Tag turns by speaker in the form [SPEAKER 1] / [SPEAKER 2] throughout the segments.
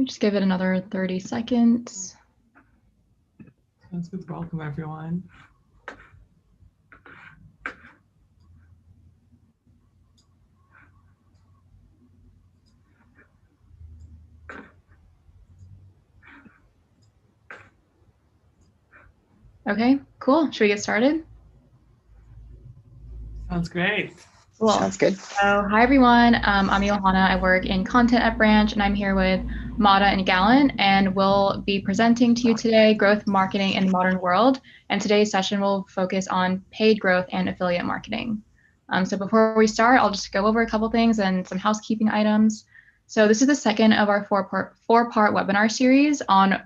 [SPEAKER 1] me just give it another 30 seconds.
[SPEAKER 2] Sounds good. Welcome, everyone.
[SPEAKER 1] Okay, cool. Should we get started?
[SPEAKER 2] Sounds great.
[SPEAKER 1] Cool.
[SPEAKER 3] Sounds good.
[SPEAKER 1] So, hi everyone. I'm Johanna. I work in content at Branch, and I'm here with Mada and Gallant, and we'll be presenting to you today growth marketing in the modern world. And today's session will focus on paid growth and affiliate marketing. So before we start, I'll just go over a couple things and some housekeeping items. So this is the second of our four-part webinar series on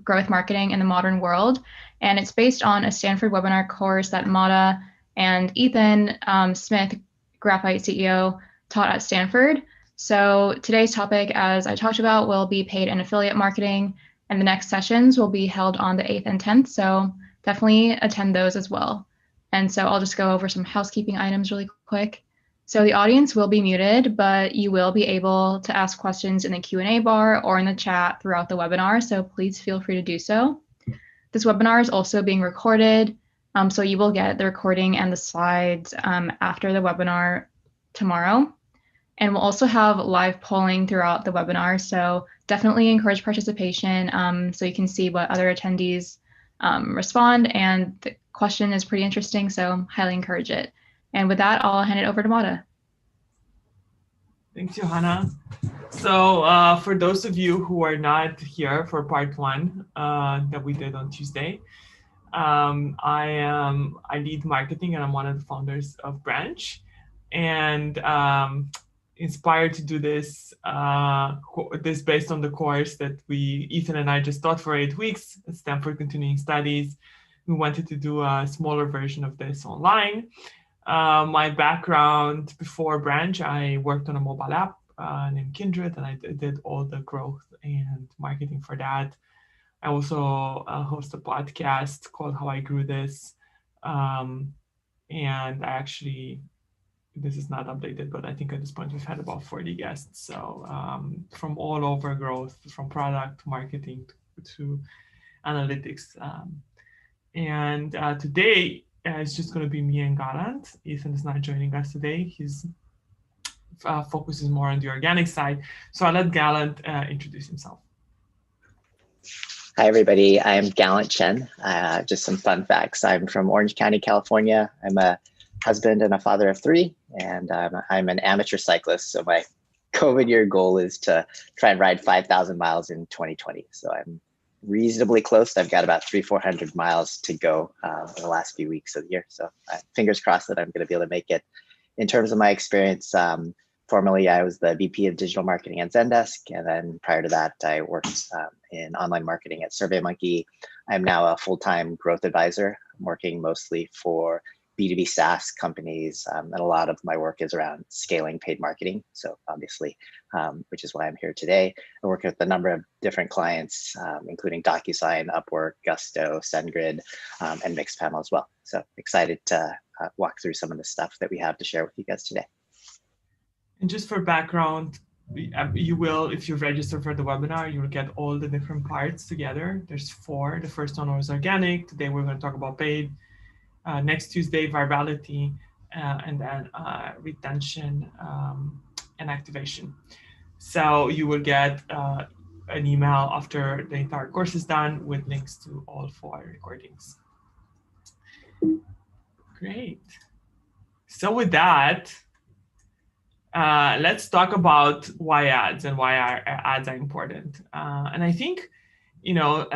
[SPEAKER 1] growth marketing in the modern world, and it's based on a Stanford webinar course that Mada and Ethan Smith, Graphite CEO, taught at Stanford. So today's topic, as I talked about, will be paid and affiliate marketing, and the next sessions will be held on the 8th and 10th, so definitely attend those as well. And so I'll just go over some housekeeping items really quick. So the audience will be muted, but you will be able to ask questions in the Q&A bar or in the chat throughout the webinar, so please feel free to do so. This webinar is also being recorded, so you will get the recording and the slides after the webinar tomorrow. And we'll also have live polling throughout the webinar, so definitely encourage participation so you can see what other attendees respond, and the question is pretty interesting, so highly encourage it. And with that, I'll hand it over to Mada.
[SPEAKER 2] Thanks, Johanna. So for those of you who are not here for part one that we did on Tuesday, I lead marketing and I'm one of the founders of Branch, and inspired to do this based on the course that Ethan and I just taught for 8 weeks at Stanford Continuing Studies. We wanted to do a smaller version of this online. My background before Branch, I worked on a mobile app named Kindred, and I did all the growth and marketing for that. I also host a podcast called How I Grew This. And I actually, this is not updated, but I think at this point we've had about 40 guests. So from all over growth, from product to marketing to analytics. And today, it's just going to be me and Gallant. Ethan is not joining us today. His focus is more on the organic side. So I'll let Gallant introduce himself.
[SPEAKER 3] Hi, everybody. I'm Gallant Chen. Just some fun facts. I'm from Orange County, California. I'm a husband and a father of 3, and I'm an amateur cyclist. So my COVID year goal is to try and ride 5,000 miles in 2020. So I'm reasonably close. I've got about 300-400 miles to go in the last few weeks of the year. So fingers crossed that I'm going to be able to make it. In terms of my experience, formerly I was the VP of Digital Marketing at Zendesk. And then prior to that, I worked in online marketing at SurveyMonkey. I'm now a full-time growth advisor. I'm working mostly for B2B SaaS companies, and a lot of my work is around scaling paid marketing. So obviously, which is why I'm here today. I work with a number of different clients, including DocuSign, Upwork, Gusto, SendGrid, and Mixpanel as well. So excited to walk through some of the stuff that we have to share with you guys today.
[SPEAKER 2] And just for background, you will, if you register for the webinar, you will get all the different parts together. There's 4. The first one was organic. Today we're going to talk about paid. Next Tuesday, virality, and then retention and activation. So you will get an email after the entire course is done with links to all 4 recordings. Great. So with that, let's talk about why ads and why our ads are important. And I think, you know,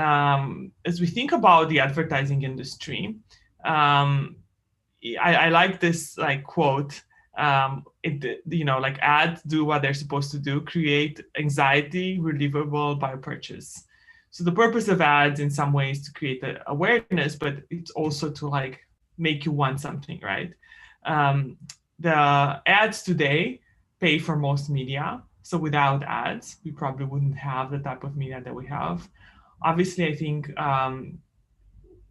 [SPEAKER 2] as we think about the advertising industry, I like this quote. Ads do what they're supposed to do: create anxiety relievable by purchase. So the purpose of ads, in some ways, to create the awareness, but it's also to make you want something, right? The ads today pay for most media. So without ads, we probably wouldn't have the type of media that we have. Obviously, I think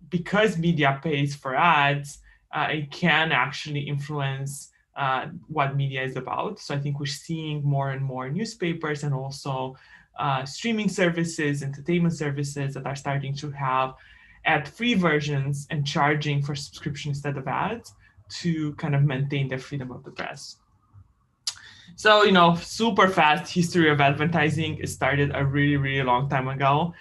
[SPEAKER 2] because media pays for ads, it can actually influence what media is about. So I think we're seeing more and more newspapers and also streaming services, entertainment services that are starting to have ad-free versions and charging for subscription instead of ads to kind of maintain the freedom of the press. So, super fast history of advertising. It started a really, really long time ago.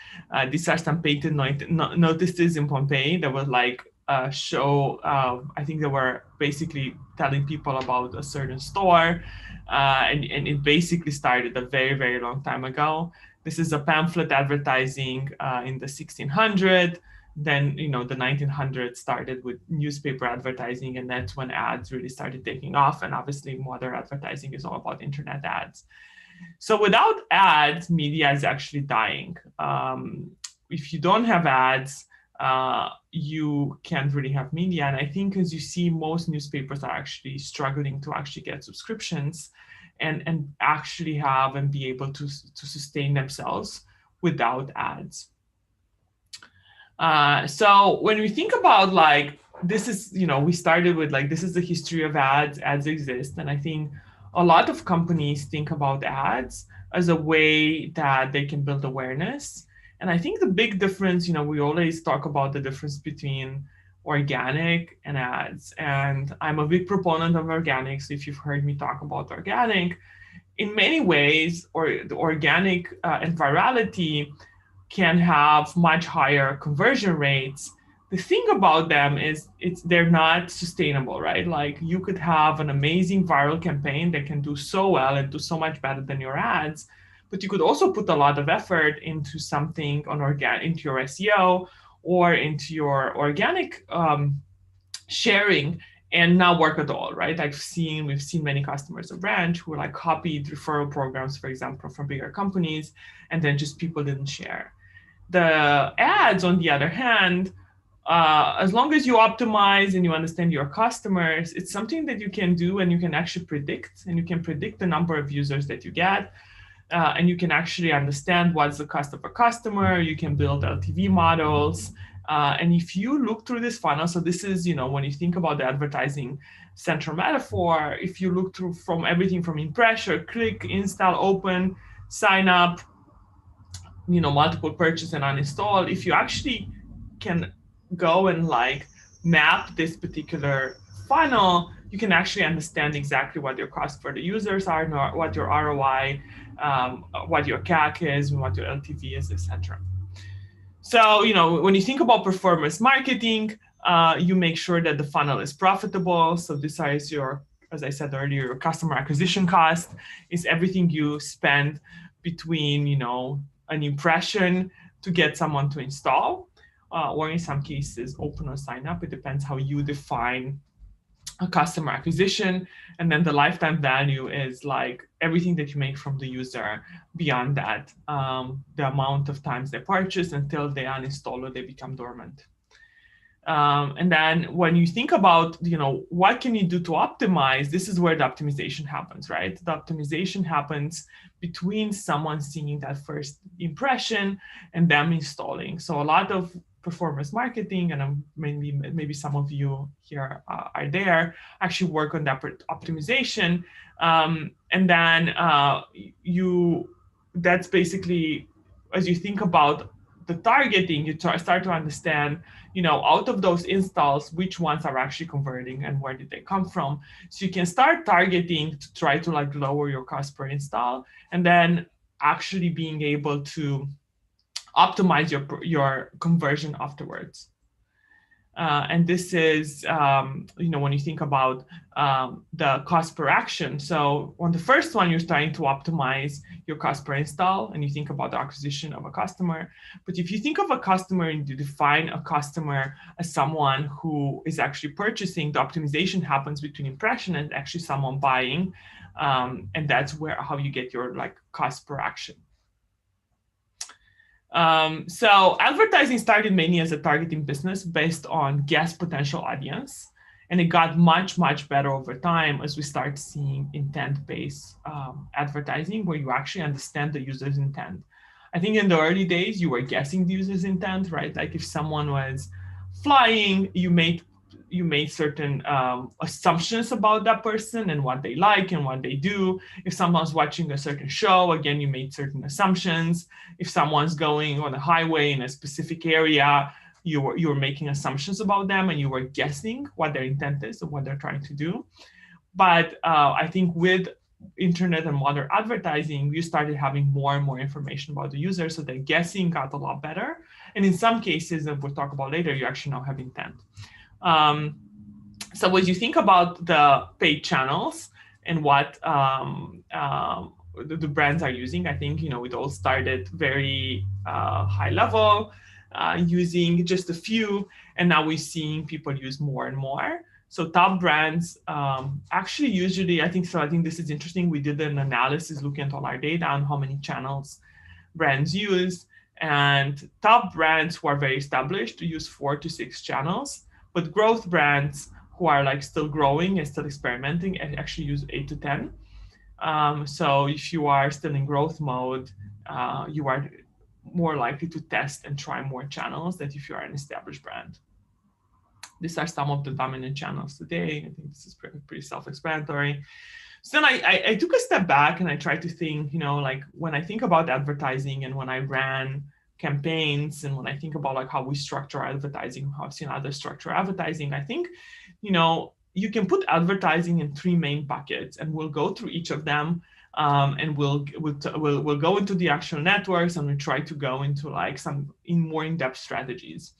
[SPEAKER 2] These are some patent notices in Pompeii that was like show, I think they were basically telling people about a certain store. And it basically started a very, very long time ago. This is a pamphlet advertising in the 1600s. Then, the 1900s started with newspaper advertising, and that's when ads really started taking off. And obviously modern advertising is all about internet ads. So without ads, media is actually dying. If you don't have ads, you can't really have media. And I think, as you see, most newspapers are actually struggling to actually get subscriptions and actually have and be able to sustain themselves without ads. So when we think about like, this is, we started with like, this is the history of ads exist. And I think a lot of companies think about ads as a way that they can build awareness. And I think the big difference, we always talk about the difference between organic and ads. And I'm a big proponent of organic. So if you've heard me talk about organic, in many ways, or the organic and virality can have much higher conversion rates. The thing about them is they're not sustainable, right? Like you could have an amazing viral campaign that can do so well and do so much better than your ads, but you could also put a lot of effort into something into your SEO or into your organic sharing and not work at all, right? We've seen many customers of Branch who like copied referral programs, for example, from bigger companies, and then just people didn't share. The ads, on the other hand, as long as you optimize and you understand your customers, it's something that you can do and you can actually predict, and you can predict the number of users that you get. And you can actually understand what's the cost of a customer. You can build LTV models. And if you look through this funnel, so this is, when you think about the advertising central metaphor, if you look through from everything from impression, click, install, open, sign up, multiple purchase and uninstall, if you actually can go and like map this particular funnel, you can actually understand exactly what your cost for the users are, what your ROI, what your CAC is, and what your LTV is, etc. So, when you think about performance marketing, you make sure that the funnel is profitable. So this is your, as I said earlier, your customer acquisition cost is everything you spend between, an impression to get someone to install, or in some cases, open or sign up. It depends how you define a customer acquisition. And then the lifetime value is like everything that you make from the user beyond that, the amount of times they purchase until they uninstall or they become dormant. And then when you think about, what can you do to optimize, this is where the optimization happens, right? The optimization happens between someone seeing that first impression and them installing. So a lot of performance marketing, and maybe some of you here are there, actually work on that optimization. And then that's basically, as you think about the targeting, you start to understand, out of those installs, which ones are actually converting and where did they come from. So you can start targeting to try to like lower your cost per install, and then actually being able to optimize your conversion afterwards. And this is, when you think about the cost per action. So on the first one, you're starting to optimize your cost per install, and you think about the acquisition of a customer. But if you think of a customer and you define a customer as someone who is actually purchasing, the optimization happens between impression and actually someone buying. And that's how you get your like cost per action. So advertising started mainly as a targeting business based on guess potential audience. And it got much, much better over time as we start seeing intent-based advertising, where you actually understand the user's intent. I think in the early days, you were guessing the user's intent, right? Like if someone was flying, you may you made certain assumptions about that person and what they like and what they do. If someone's watching a certain show, again, you made certain assumptions. If someone's going on a highway in a specific area, you were making assumptions about them and you were guessing what their intent is and what they're trying to do. But I think with internet and modern advertising, you started having more and more information about the user, so the guessing got a lot better. And in some cases, that we'll talk about later, you actually now have intent. So when you think about the paid channels and what the brands are using, I think, it all started very high level, using just a few, and now we're seeing people use more and more. So top brands actually usually, I think this is interesting. We did an analysis looking at all our data on how many channels brands use. And top brands who are very established use 4 to 6 channels. But growth brands who are like still growing and still experimenting actually use 8 to 10. So if you are still in growth mode, you are more likely to test and try more channels than if you are an established brand. These are some of the dominant channels today. I think this is pretty self-explanatory. So then I took a step back and I tried to think, like when I think about advertising and when I ran campaigns and when I think about like how we structure advertising, how I've seen others structure advertising, I think, you can put advertising in 3 main buckets, and we'll go through each of them. And we'll go into the actual networks, and we try to go into like some more in-depth strategies.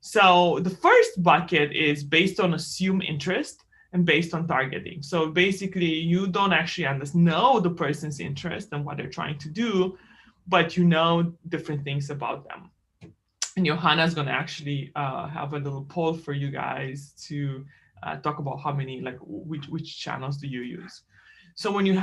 [SPEAKER 2] So the first bucket is based on assumed interest and based on targeting. So basically, you don't actually know the person's interest and what they're trying to do, but you know different things about them. And Johanna is going to actually have a little poll for you guys to talk about how many, like which channels do you use. So when you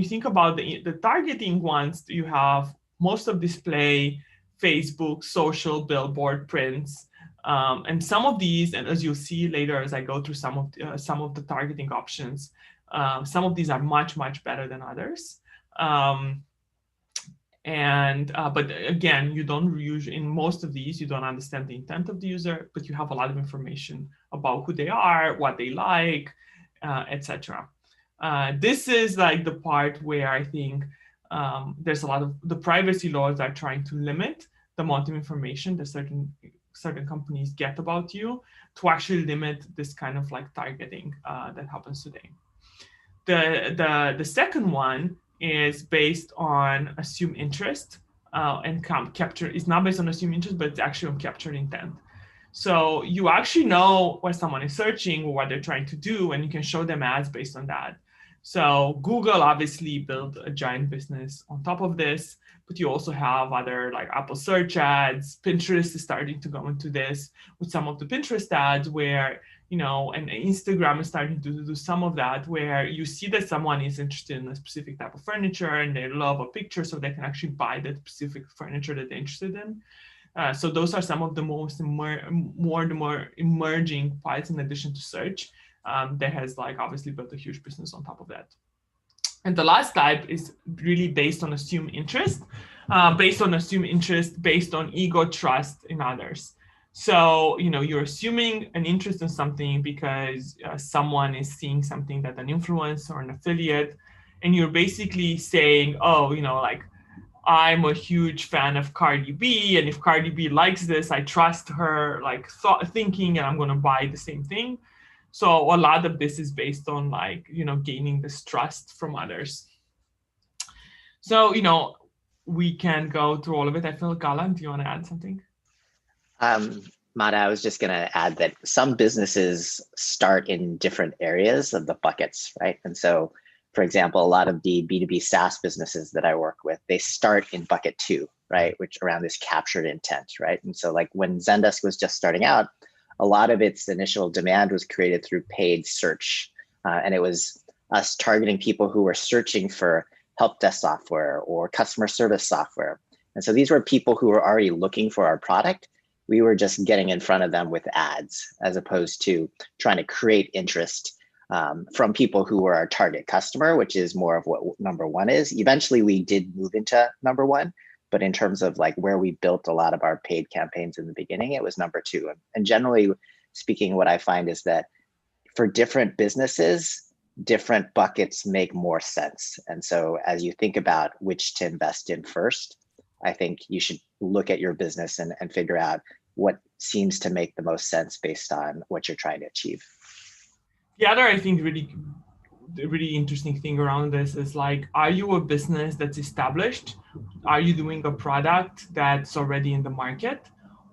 [SPEAKER 2] think about the targeting ones, you have most of display, Facebook, social, billboard, prints. And some of these, and as you'll see later as I go through some of the targeting options, some of these are much, much better than others. But again, you don't usually, in most of these, you don't understand the intent of the user, but you have a lot of information about who they are, what they like, etc. This is like the part where I think there's a lot of the privacy laws are trying to limit the amount of information that certain companies get about you, to actually limit this kind of like targeting that happens today. The second one is based on assumed interest and capture. It's not based on assumed interest, but it's actually on captured intent. So you actually know what someone is searching or what they're trying to do, and you can show them ads based on that. So Google obviously built a giant business on top of this, but you also have other like Apple search ads. Pinterest is starting to go into this with some of the Pinterest ads where, and Instagram is starting to do some of that, where you see that someone is interested in a specific type of furniture and they love a picture, so they can actually buy that specific furniture that they're interested in. So those are some of the more emerging parts in addition to search that has like obviously built a huge business on top of that. And the last type is really based on assumed interest, based on ego, trust in others. So, you're assuming an interest in something because someone is seeing something that an influencer or an affiliate, and you're basically saying, oh, like, I'm a huge fan of Cardi B, and if Cardi B likes this, I trust her, like thinking, and I'm going to buy the same thing. So a lot of this is based on like, gaining this trust from others. So, we can go through all of it. I feel Gallant, do you want to add something?
[SPEAKER 3] Mada, I was just going to add that some businesses start in different areas of the buckets, right? And so, for example, a lot of the B2B SaaS businesses that I work with, they start in bucket 2, right? Which around this captured intent, right? And so like when Zendesk was just starting out, a lot of its initial demand was created through paid search. And it was us targeting people who were searching for help desk software or customer service software. And so these were people who were already looking for our product. We were just getting in front of them with ads, as opposed to trying to create interest from people who were our target customer, which is more of what number 1 is. Eventually, we did move into number 1. But in terms of like where we built a lot of our paid campaigns in the beginning, it was number 2. And generally, speaking, what I find is that for different businesses, different buckets make more sense. And so as you think about which to invest in first, I think you should look at your business and figure out what seems to make the most sense based on what you're trying to achieve.
[SPEAKER 2] The other, I think, really interesting thing around this is like, are you a business that's established? Are you doing a product that's already in the market?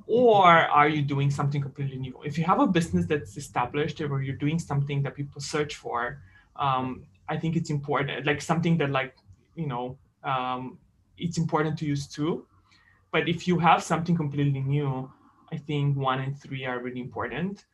[SPEAKER 2] Or are you doing something completely new? If you have a business that's established or you're doing something that people search for, I think it's important, like something that it's important to use too. But if you have something completely new, I think 1 and 3 are really important.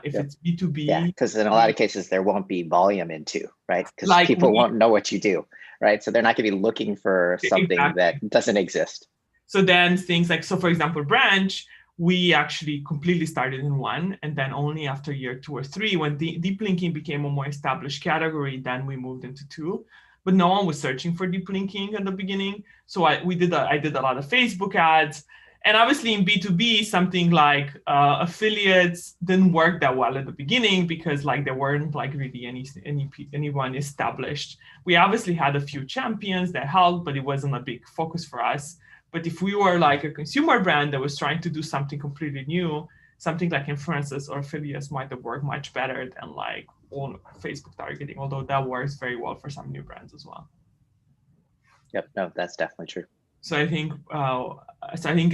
[SPEAKER 2] If it's B2B.
[SPEAKER 3] Yeah, because in a lot of cases, there won't be volume into, right? Because
[SPEAKER 2] like
[SPEAKER 3] people won't know what you do, right? So they're not going to be looking for something that doesn't exist.
[SPEAKER 2] So then things like, so for example, Branch, we actually completely started in 1, and then only after year 2 or 3, when deep linking became a more established category, then we moved into 2. But no one was searching for deep linking in the beginning. So I did a lot of Facebook ads. And obviously in B2B, something like affiliates didn't work that well at the beginning because like there weren't like really anyone established. We obviously had a few champions that helped, but it wasn't a big focus for us. But if we were like a consumer brand that was trying to do something completely new, something like influencers or affiliates might have worked much better than like all Facebook targeting, although that works very well for some new brands as well.
[SPEAKER 3] Yep, no, that's definitely true.
[SPEAKER 2] So I think,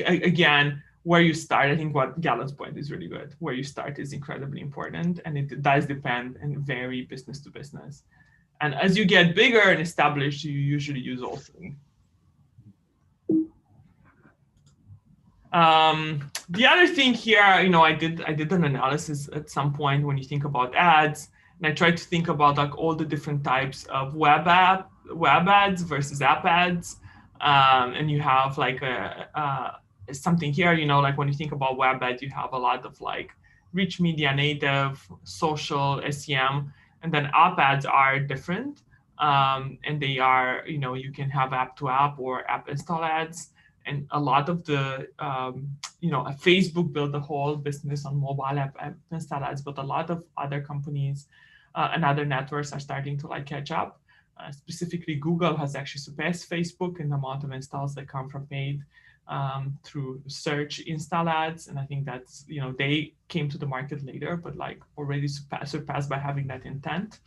[SPEAKER 2] again, where you start, I think what Gallant's point is really good. Where you start is incredibly important, and it does depend and vary business to business. And as you get bigger and established, you usually use all 3. The other thing here, I did an analysis at some point when you think about ads, and I tried to think about like all the different types of web ads versus app ads. And you have like something here, like when you think about web ads, you have a lot of like rich media native, social, SEM, and then app ads are different. And they are, you can have app to app or app install ads. And a lot of the, Facebook built a whole business on mobile app install ads, but a lot of other companies and other networks are starting to like catch up. Specifically, Google has actually surpassed Facebook in the amount of installs that come from paid through search install ads. And I think that's, they came to the market later, but like already surpassed by having that intent.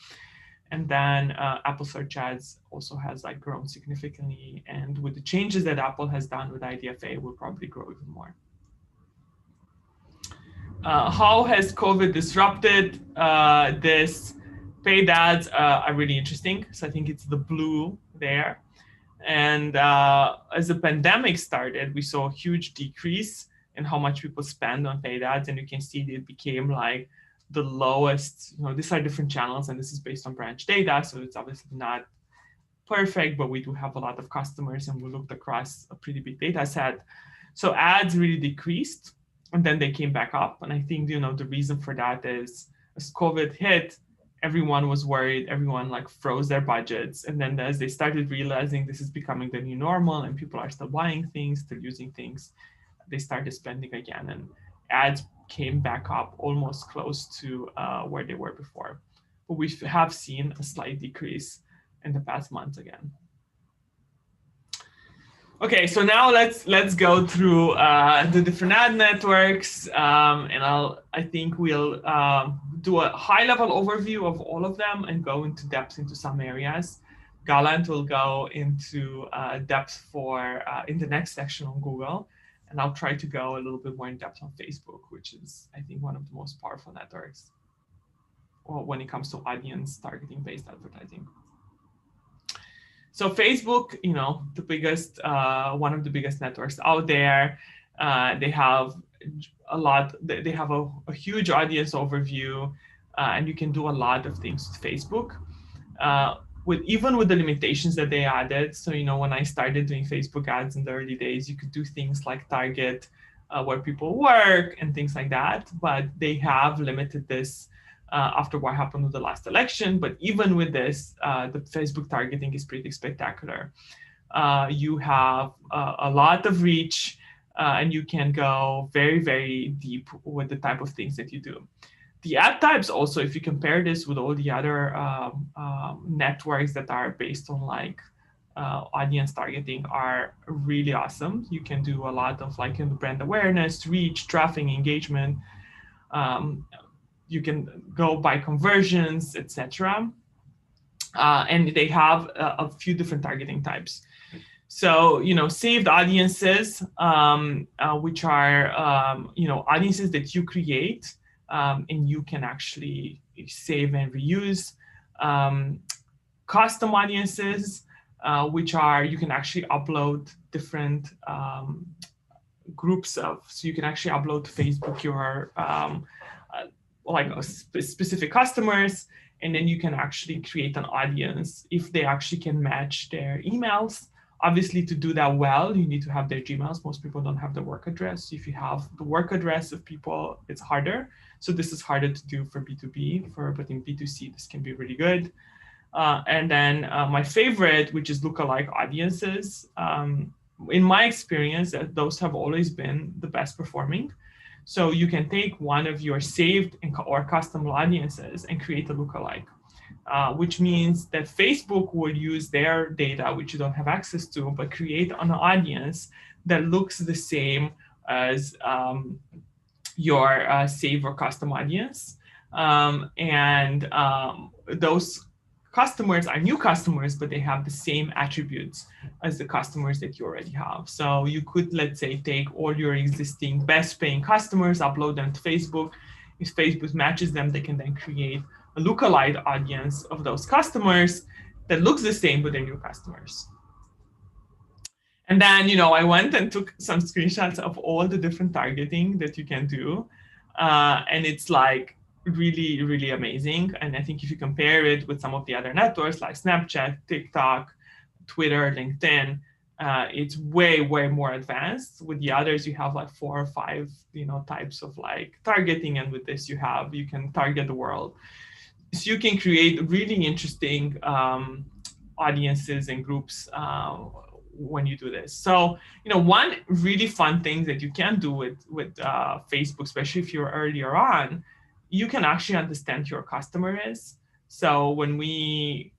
[SPEAKER 2] And then Apple search ads also has like grown significantly. And with the changes that Apple has done with IDFA, will probably grow even more. How has COVID disrupted this? Paid ads are really interesting. So I think it's the blue there. And as the pandemic started, we saw a huge decrease in how much people spend on paid ads. And you can see it became like the lowest, these are different channels and this is based on branch data. So it's obviously not perfect, but we do have a lot of customers and we looked across a pretty big data set. So ads really decreased and then they came back up. And I think, the reason for that is as COVID hit, everyone was worried, everyone like froze their budgets. And then as they started realizing this is becoming the new normal and people are still buying things, still using things, they started spending again. And ads came back up almost close to where they were before. But we have seen a slight decrease in the past months again. Okay, so now let's go through the different ad networks, and I think we'll do a high-level overview of all of them and go into depth into some areas. Gallant will go into depth in the next section on Google, and I'll try to go a little bit more in depth on Facebook, which is, I think, one of the most powerful networks when it comes to audience targeting-based advertising. So Facebook, the biggest, one of the biggest networks out there. They have a lot. They have a huge audience overview, and you can do a lot of things with Facebook. Even with the limitations that they added. So when I started doing Facebook ads in the early days, you could do things like target where people work and things like that. But they have limited this. After what happened with the last election. But even with this, the Facebook targeting is pretty spectacular. You have a lot of reach. and you can go very, very deep with the type of things that you do. The ad types also, if you compare this with all the other networks that are based on like audience targeting, are really awesome. You can do a lot of like in the brand awareness, reach, traffic, engagement. You can go by conversions, etc. And they have a few different targeting types. So, saved audiences, which are, audiences that you create and you can actually save and reuse. Custom audiences, which are, you can actually upload different groups of, so you can actually upload to Facebook your specific customers, and then you can actually create an audience if they actually can match their emails. Obviously, to do that well, you need to have their Gmails. Most people don't have the work address. If you have the work address of people, it's harder. So this is harder to do for B2B, but in B2C, this can be really good. And then my favorite, which is lookalike audiences. In my experience, those have always been the best performing. So you can take one of your saved or custom audiences and create a lookalike, which means that Facebook will use their data, which you don't have access to, but create an audience that looks the same as your save or custom audience. Those customers are new customers, but they have the same attributes as the customers that you already have. So you could, let's say, take all your existing best paying customers, upload them to Facebook. If Facebook matches them, they can then create a lookalike audience of those customers that looks the same, but they're new customers. And then, I went and took some screenshots of all the different targeting that you can do. And it's like really, really amazing. And I think if you compare it with some of the other networks like Snapchat, TikTok, Twitter, LinkedIn, it's way, way more advanced. With the others, you have like 4 or 5, types of like targeting. And with this, you can target the world. So you can create really interesting audiences and groups when you do this. So, one really fun thing that you can do with Facebook, especially if you're earlier on, you can actually understand who your customer is. So when we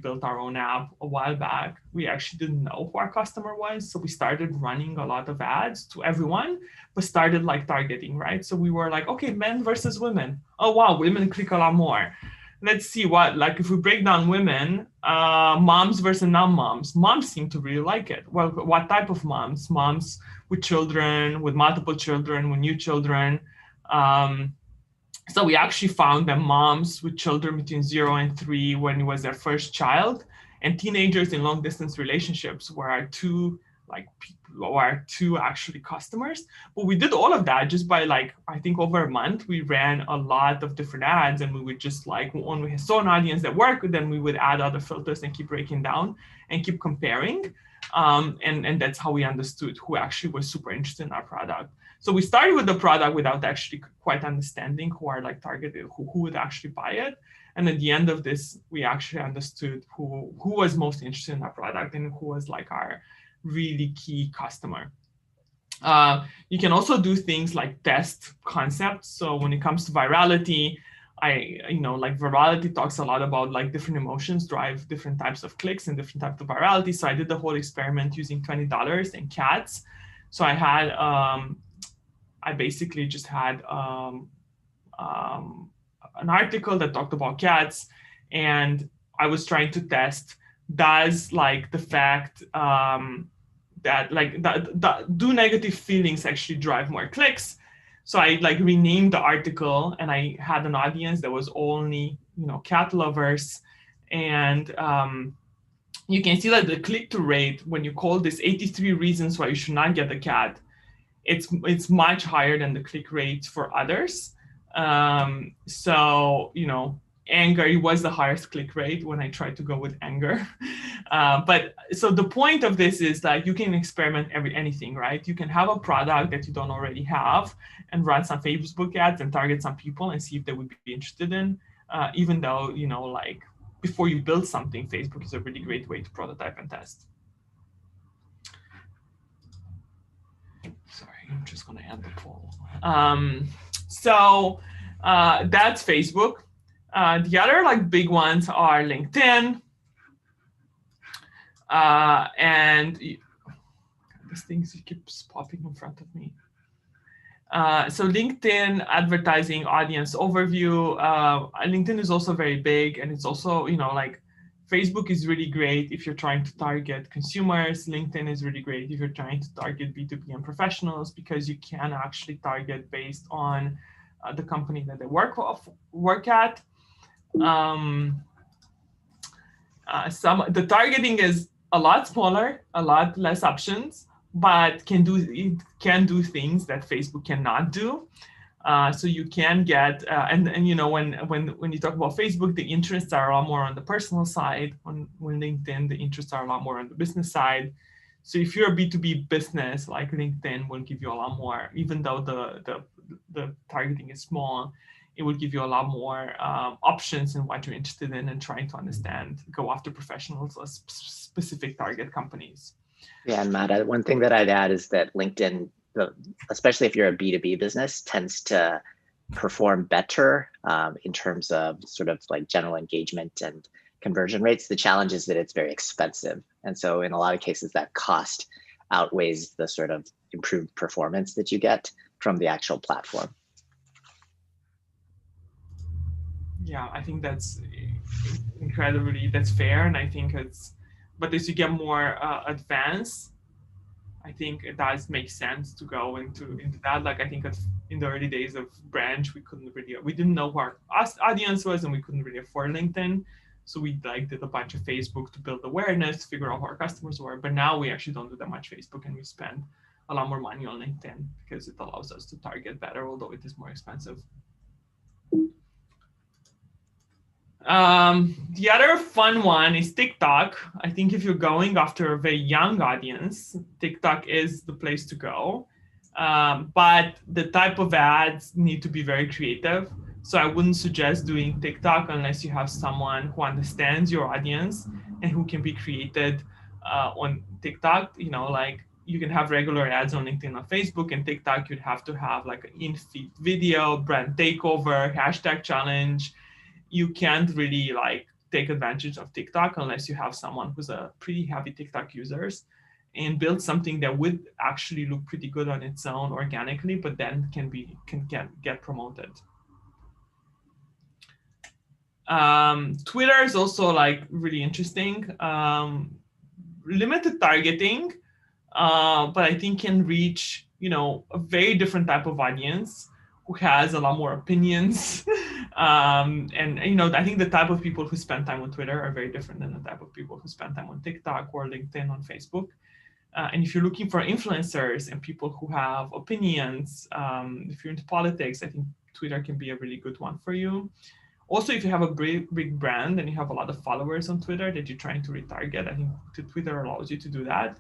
[SPEAKER 2] built our own app a while back, we actually didn't know who our customer was. So we started running a lot of ads to everyone, but started like targeting, right? So we were like, okay, men versus women. Oh, wow, women click a lot more. Let's see if we break down women, moms versus non-moms. Moms seem to really like it. Well, what type of moms? Moms with children, with multiple children, with new children. So we actually found that moms with children between 0 and 3 when it was their first child, and teenagers in long distance relationships were our two actually customers. But we did all of that just by I think over a month. We ran a lot of different ads, and we would just when we saw an audience that worked, then we would add other filters and keep breaking down and keep comparing. And that's how we understood who actually was super interested in our product. So we started with the product without actually quite understanding who are targeted, who would actually buy it. And at the end of this, we actually understood who was most interested in our product and who was our really key customer. You can also do things like test concepts. So when it comes to virality, virality talks a lot about different emotions drive different types of clicks and different types of virality. So I did the whole experiment using $20 and cats. So I had, I basically just had an article that talked about cats, and I was trying to test, does the fact that do negative feelings actually drive more clicks? So I renamed the article, and I had an audience that was only cat lovers, and you can see that the click-through rate when you call this 83 reasons why you should not get a cat, it's much higher than the click rate for others. So anger, it was the highest click rate when I tried to go with anger. But so the point of this is that you can experiment anything, right? You can have a product that you don't already have and run some Facebook ads and target some people and see if they would be interested in, even though, before you build something, Facebook is a really great way to prototype and test. Sorry, I'm just going to end the poll. So that's Facebook. The other like big ones are LinkedIn. And this thing keeps popping in front of me. So LinkedIn advertising audience overview. LinkedIn is also very big, and it's also, like Facebook is really great if you're trying to target consumers. LinkedIn is really great if you're trying to target B2B and professionals, because you can actually target based on the company that they work at. The targeting is a lot smaller, a lot less options, but it can do things that Facebook cannot do. So you can get and when you talk about Facebook, the interests are a lot more on the personal side. When LinkedIn, the interests are a lot more on the business side. So if you're a B2B business, like LinkedIn will give you a lot more, even though the targeting is small, it will give you a lot more options in what you're interested in and trying to understand, go after professionals or specific target companies.
[SPEAKER 3] Yeah, and Mada, one thing that I'd add is that LinkedIn, especially if you're a B2B business, tends to perform better in terms of sort of like general engagement and conversion rates. The challenge is that it's very expensive. And so in a lot of cases, that cost outweighs the sort of improved performance that you get from the actual platform.
[SPEAKER 2] Yeah, I think that's that's fair. And I think but as you get more advanced, I think it does make sense to go into that. Like I think in the early days of Branch, we didn't know who our audience was, and we couldn't really afford LinkedIn. So we did a bunch of Facebook to build awareness, figure out who our customers were. But now we actually don't do that much Facebook, and we spend a lot more money on LinkedIn because it allows us to target better, although it is more expensive. The other fun one is TikTok. I think if you're going after a very young audience, TikTok is the place to go. But the type of ads need to be very creative. So I wouldn't suggest doing TikTok unless you have someone who understands your audience and who can be created on TikTok. Like you can have regular ads on LinkedIn or Facebook, and TikTok you'd have to have like an in-feed video, brand takeover, hashtag challenge. You can't really take advantage of TikTok unless you have someone who's a pretty heavy TikTok users and build something that would actually look pretty good on its own organically, but then can get promoted. Twitter is also really interesting. Limited targeting, but I think can reach a very different type of audience who has a lot more opinions. And I think the type of people who spend time on Twitter are very different than the type of people who spend time on TikTok or LinkedIn on Facebook. And if you're looking for influencers and people who have opinions, if you're into politics, I think Twitter can be a really good one for you. Also, if you have a big brand and you have a lot of followers on Twitter that you're trying to retarget, I think Twitter allows you to do that.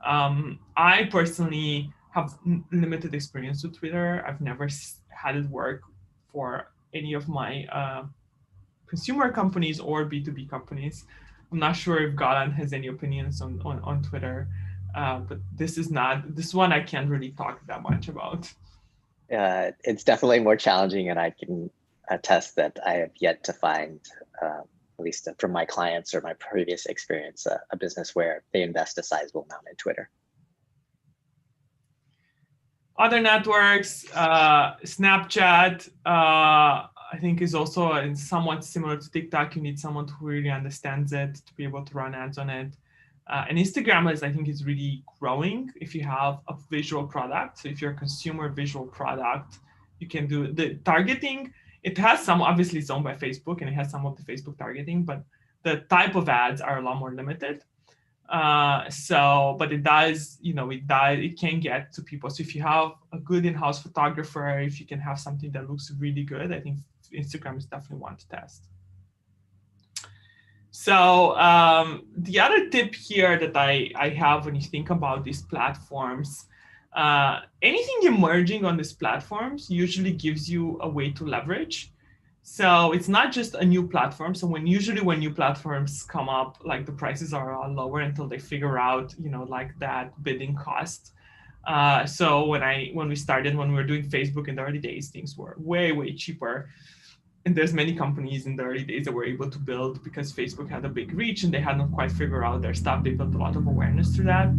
[SPEAKER 2] I personally have limited experience with Twitter. I've never had it work for any of my consumer companies or B2B companies. I'm not sure if Gallant has any opinions on Twitter, but this one I can't really talk that much about.
[SPEAKER 3] It's definitely more challenging, and I can attest that I have yet to find, at least from my clients or my previous experience, a business where they invest a sizable amount in Twitter.
[SPEAKER 2] Other networks, Snapchat, I think is also somewhat similar to TikTok. You need someone who really understands it to be able to run ads on it. And Instagram I think is really growing if you have a visual product. So if you're a consumer visual product, you can do the targeting. It has some, obviously it's owned by Facebook and it has some of the Facebook targeting, but the type of ads are a lot more limited. But it can get to people. So if you have a good in-house photographer, if you can have something that looks really good, I think Instagram is definitely one to test. So the other tip here that I have when you think about these platforms, anything emerging on these platforms usually gives you a way to leverage. So it's not just a new platform. So when new platforms come up, the prices are lower until they figure out, that bidding cost. So when we were doing Facebook in the early days, things were way cheaper. And there's many companies in the early days that were able to build, because Facebook had a big reach and they had not quite figured out their stuff. They built a lot of awareness through that.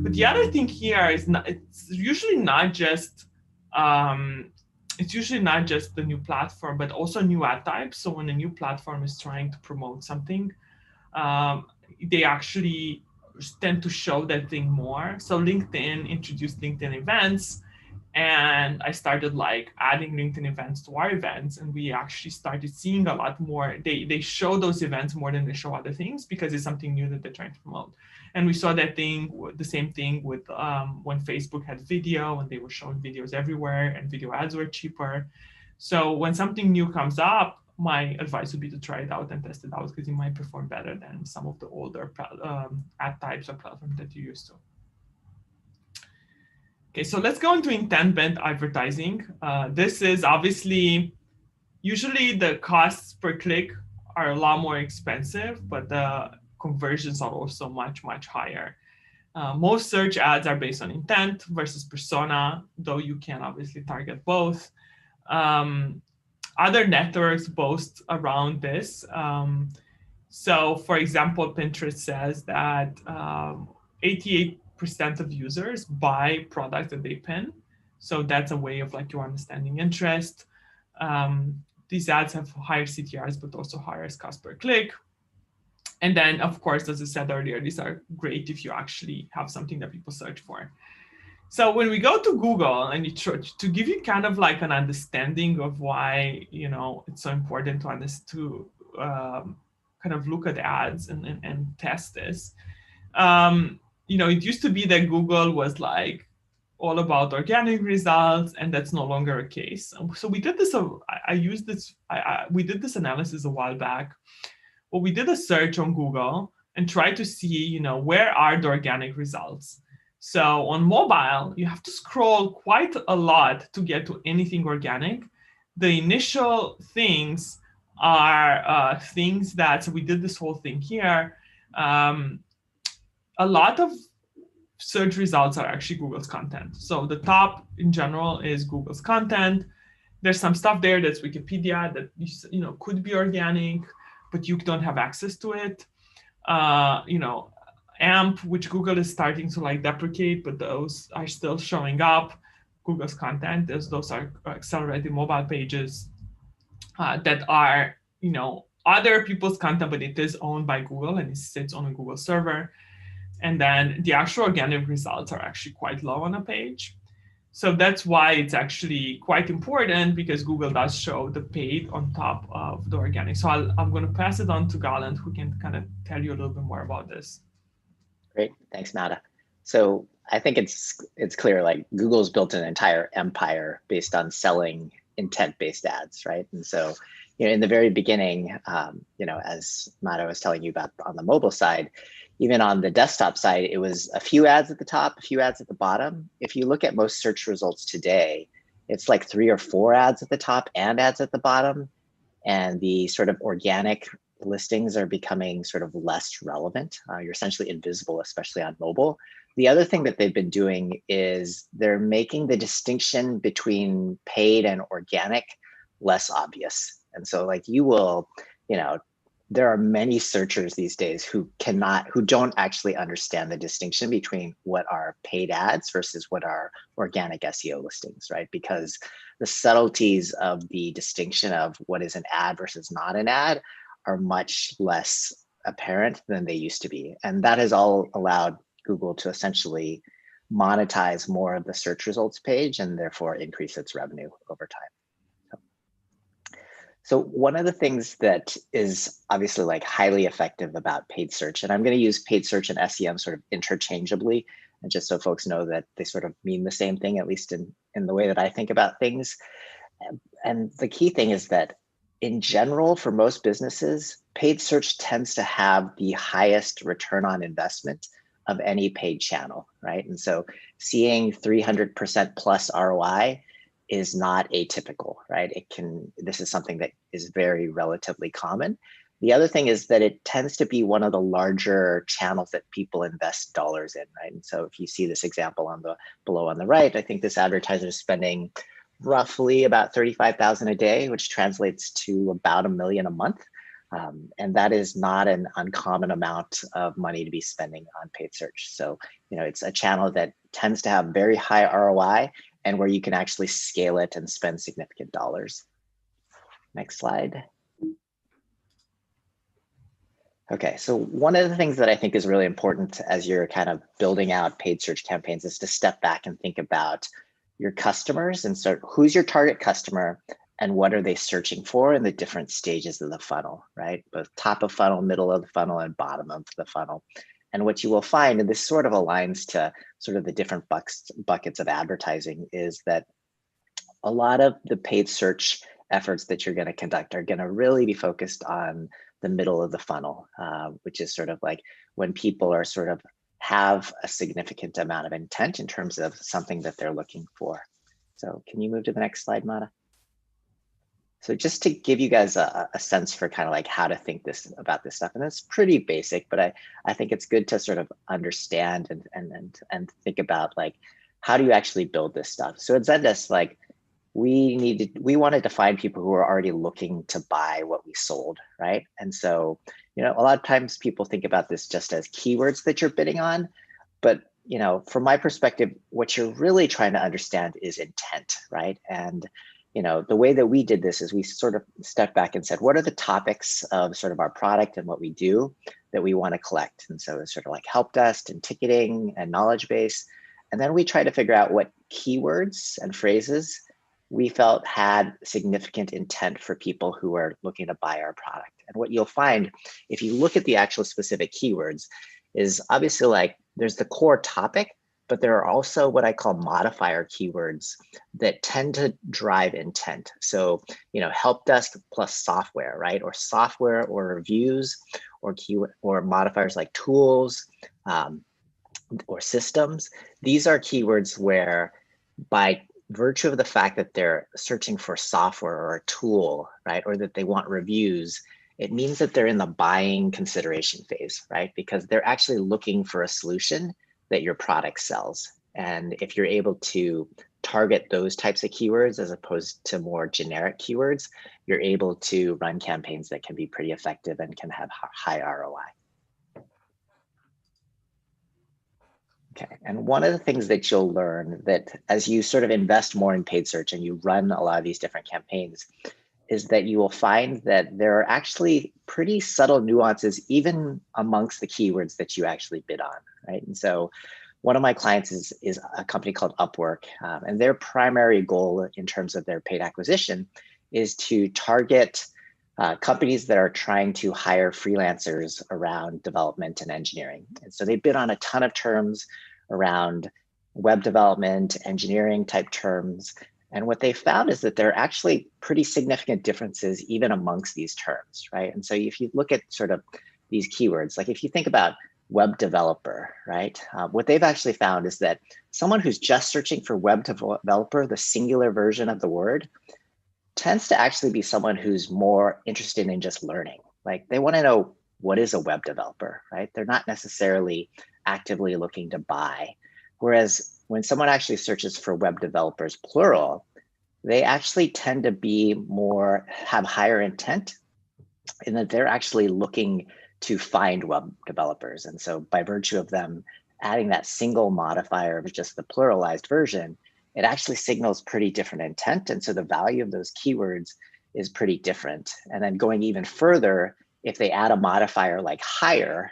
[SPEAKER 2] But the other thing here is it's usually not just the new platform, but also new ad types. So when a new platform is trying to promote something, they actually tend to show that thing more. So LinkedIn introduced LinkedIn events, and I started like adding LinkedIn events to our events, and we actually started seeing a lot more. They show those events more than they show other things, because it's something new that they're trying to promote. And we saw the same thing with when Facebook had video, and they were showing videos everywhere, and video ads were cheaper. So when something new comes up, my advice would be to try it out and test it out, because it might perform better than some of the older ad types or platforms that you used to. Okay, so let's go into intent-based advertising. This is obviously, usually the costs per click are a lot more expensive, but the conversions are also much higher. Most search ads are based on intent versus persona, though you can obviously target both. Other networks boast around this. So for example, Pinterest says that 88% of users buy products that they pin. So that's a way of like you understanding interest. These ads have higher CTRs, but also higher cost per click. And then, of course, as I said earlier, these are great if you actually have something that people search for. So when we go to Google, and to give you kind of like an understanding of why, it's so important to kind of look at ads and test this. It used to be that Google was like all about organic results, and that's no longer a case. So we did this. We did this analysis a while back. Well, we did a search on Google and tried to see, where are the organic results. So on mobile, you have to scroll quite a lot to get to anything organic. The initial things are things that, so we did this whole thing here. A lot of search results are actually Google's content. So the top in general is Google's content. There's some stuff there that's Wikipedia that could be organic, but you don't have access to it. AMP, which Google is starting to like deprecate, but those are still showing up. Google's content, those are accelerated mobile pages that are other people's content, but it is owned by Google and it sits on a Google server. And then the actual organic results are actually quite low on a page. So that's why it's actually quite important, because Google does show the paid on top of the organic. So I'm going to pass it on to Gallant, who can kind of tell you a little bit more about this.
[SPEAKER 3] Great, thanks, Mada. So I think it's clear, like Google's built an entire empire based on selling intent-based ads, right? And so, in the very beginning, as Mada was telling you about on the mobile side, even on the desktop side, it was a few ads at the top, a few ads at the bottom. If you look at most search results today, it's like 3 or 4 ads at the top and ads at the bottom. And the sort of organic listings are becoming sort of less relevant. You're essentially invisible, especially on mobile. The other thing that they've been doing is they're making the distinction between paid and organic less obvious. And so like there are many searchers these days who don't actually understand the distinction between what are paid ads versus what are organic SEO listings, right? Because the subtleties of the distinction of what is an ad versus not an ad are much less apparent than they used to be. And that has all allowed Google to essentially monetize more of the search results page and therefore increase its revenue over time. So one of the things that is obviously like highly effective about paid search, and I'm going to use paid search and SEM sort of interchangeably, and just so folks know that they sort of mean the same thing, at least in the way that I think about things. And the key thing is that in general, for most businesses, paid search tends to have the highest return on investment of any paid channel, right? And so seeing 300% plus ROI is not atypical, right? This is something that is very relatively common. The other thing is that it tends to be one of the larger channels that people invest dollars in, right? And so if you see this example on the below on the right, I think this advertiser is spending roughly about 35,000 a day, which translates to about $1 million a month. And that is not an uncommon amount of money to be spending on paid search. So, it's a channel that tends to have very high ROI and where you can actually scale it and spend significant dollars. Next slide. Okay, so one of the things that I think is really important as you're kind of building out paid search campaigns is to step back and think about your customers and sort of who's your target customer and what are they searching for in the different stages of the funnel, right? Both top of funnel, middle of the funnel, and bottom of the funnel. And what you will find, and this sort of aligns to sort of the different buckets of advertising, is that a lot of the paid search efforts that you're going to conduct are going to really be focused on the middle of the funnel, which is sort of like when people are sort of have a significant amount of intent in terms of something that they're looking for. So can you move to the next slide, Mada? So just to give you guys a sense for kind of like how to think about this stuff, and it's pretty basic, but I think it's good to sort of understand and think about like, how do you actually build this stuff? So at Zendesk, like we wanted to find people who are already looking to buy what we sold, right? And so, a lot of times people think about this just as keywords that you're bidding on, but from my perspective, what you're really trying to understand is intent, right? And the way that we did this is we sort of stepped back and said, what are the topics of sort of our product and what we do that we want to collect? And so it's sort of like help desk and ticketing and knowledge base. And then we try to figure out what keywords and phrases we felt had significant intent for people who are looking to buy our product. And what you'll find if you look at the actual specific keywords is obviously like there's the core topic, but there are also what I call modifier keywords that tend to drive intent. So, help desk plus software, right? Or software or reviews or keyword or modifiers like tools or systems. These are keywords where by virtue of the fact that they're searching for software or a tool, right? Or that they want reviews, it means that they're in the buying consideration phase, right? Because they're actually looking for a solution that your product sells. And if you're able to target those types of keywords as opposed to more generic keywords, you're able to run campaigns that can be pretty effective and can have high ROI. Okay, and one of the things that you'll learn that as you sort of invest more in paid search and you run a lot of these different campaigns is that you will find that there are actually pretty subtle nuances even amongst the keywords that you actually bid on, right? And so one of my clients is a company called Upwork, and their primary goal in terms of their paid acquisition is to target companies that are trying to hire freelancers around development and engineering. And so they bid on a ton of terms around web development, engineering type terms. And what they found is that there are actually pretty significant differences even amongst these terms, right? And so if you look at sort of these keywords, like if you think about web developer, right? What they've actually found is that someone who's just searching for web developer, the singular version of the word, tends to actually be someone who's more interested in just learning. Like they want to know what is a web developer, right? They're not necessarily actively looking to buy. Whereas when someone actually searches for web developers, plural, they actually tend to be have higher intent in that they're actually looking to find web developers. And so by virtue of them adding that single modifier of just the pluralized version, it actually signals pretty different intent. And so the value of those keywords is pretty different. And then going even further, if they add a modifier like hire,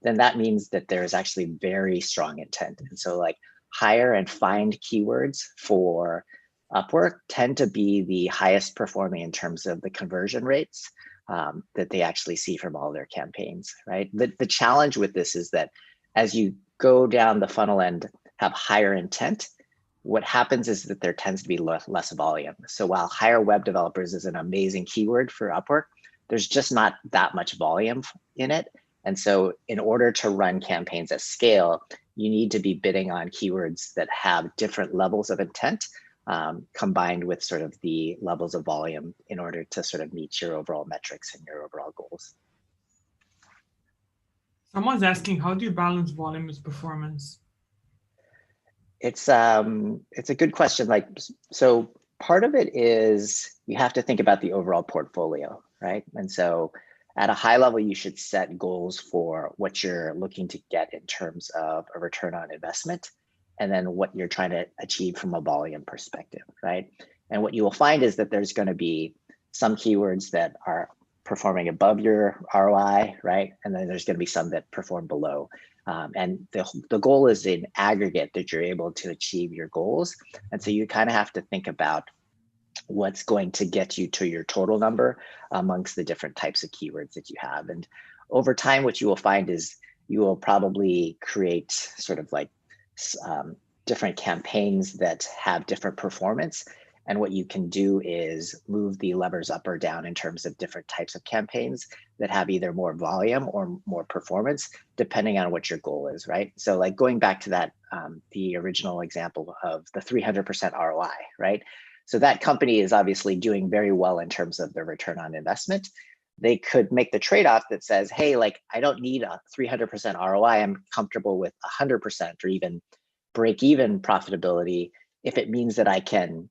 [SPEAKER 3] then that means that there's actually very strong intent. And so like hire and find keywords for Upwork tend to be the highest performing in terms of the conversion rates that they actually see from all their campaigns, right? The challenge with this is that as you go down the funnel and have higher intent, what happens is that there tends to be less volume. So while hire web developers is an amazing keyword for Upwork, there's just not that much volume in it. And so in order to run campaigns at scale, you need to be bidding on keywords that have different levels of intent combined with sort of the levels of volume in order to sort of meet your overall metrics and your overall goals.
[SPEAKER 2] Someone's asking, how do you balance volume with performance?
[SPEAKER 3] It's a good question. Like, so part of it is you have to think about the overall portfolio, right? And so at a high level, you should set goals for what you're looking to get in terms of a return on investment, and then what you're trying to achieve from a volume perspective, right? And what you will find is that there's going to be some keywords that are performing above your ROI, right? And then there's going to be some that perform below. And the goal is in aggregate that you're able to achieve your goals. And so you kind of have to think about what's going to get you to your total number amongst the different types of keywords that you have. And over time, what you will find is you will probably create sort of like different campaigns that have different performance. And what you can do is move the levers up or down in terms of different types of campaigns that have either more volume or more performance, depending on what your goal is, right? So like going back to that, the original example of the 300% ROI, right? So that company is obviously doing very well in terms of their return on investment. They could make the trade-off that says, hey, like I don't need a 300% ROI. I'm comfortable with 100% or even break even profitability if it means that I can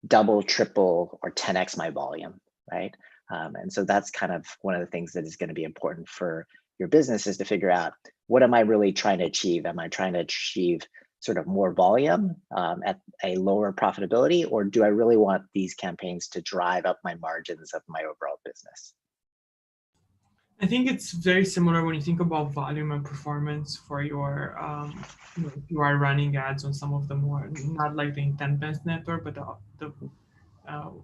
[SPEAKER 3] double, triple, or 10x my volume, right? And so that's kind of one of the things that is going to be important for your business, is to figure out, what am I really trying to achieve? Am I trying to achieve sort of more volume at a lower profitability, or do I really want these campaigns to drive up my margins of my overall business?
[SPEAKER 2] I think it's very similar when you think about volume and performance for your, if you are running ads on some of the more, not like the intent-based network, but the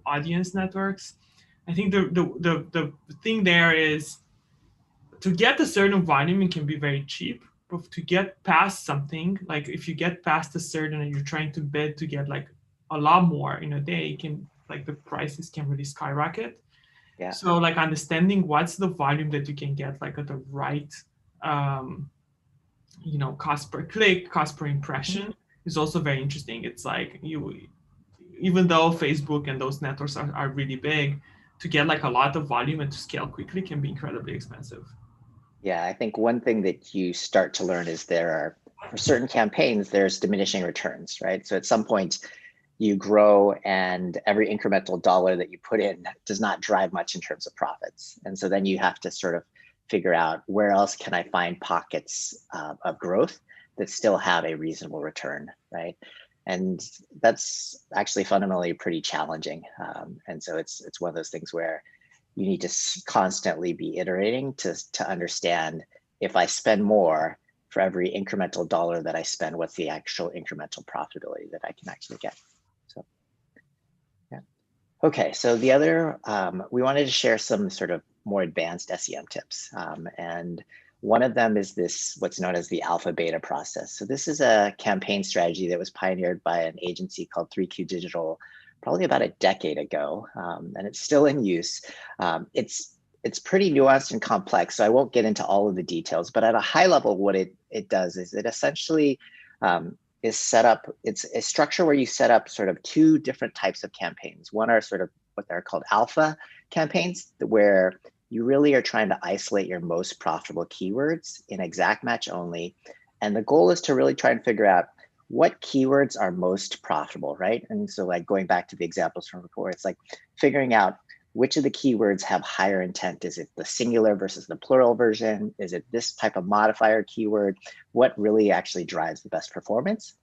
[SPEAKER 2] audience networks. I think the thing there is, to get a certain volume, it can be very cheap, but to get past something, like if you get past a certain and you're trying to bid to get like a lot more in a day, the prices can really skyrocket.
[SPEAKER 3] Yeah.
[SPEAKER 2] So like understanding what's the volume that you can get like at the right, cost per click, cost per impression is also very interesting. It's like even though Facebook and those networks are really big, to get like a lot of volume and to scale quickly can be incredibly expensive.
[SPEAKER 3] Yeah, I think one thing that you start to learn is for certain campaigns, there's diminishing returns, right? So at some point, you grow and every incremental dollar that you put in does not drive much in terms of profits. And so then you have to sort of figure out, where else can I find pockets of growth that still have a reasonable return, right? And that's actually fundamentally pretty challenging. And so it's one of those things where you need to constantly be iterating to understand, if I spend more for every incremental dollar that I spend, what's the actual incremental profitability that I can actually get. So, yeah. Okay, so the other, we wanted to share some sort of more advanced SEM tips. And one of them is this, what's known as the alpha beta process. So this is a campaign strategy that was pioneered by an agency called 3Q Digital probably about a decade ago, and it's still in use. It's pretty nuanced and complex, so I won't get into all of the details, but at a high level, what it does is it essentially is set up, it's a structure where you set up sort of two different types of campaigns. One are sort of what they're called alpha campaigns, where you really are trying to isolate your most profitable keywords in exact match only. And the goal is to really try and figure out what keywords are most profitable, right? And so like going back to the examples from before, it's like figuring out which of the keywords have higher intent. Is it the singular versus the plural version? Is it this type of modifier keyword? What really actually drives the best performance?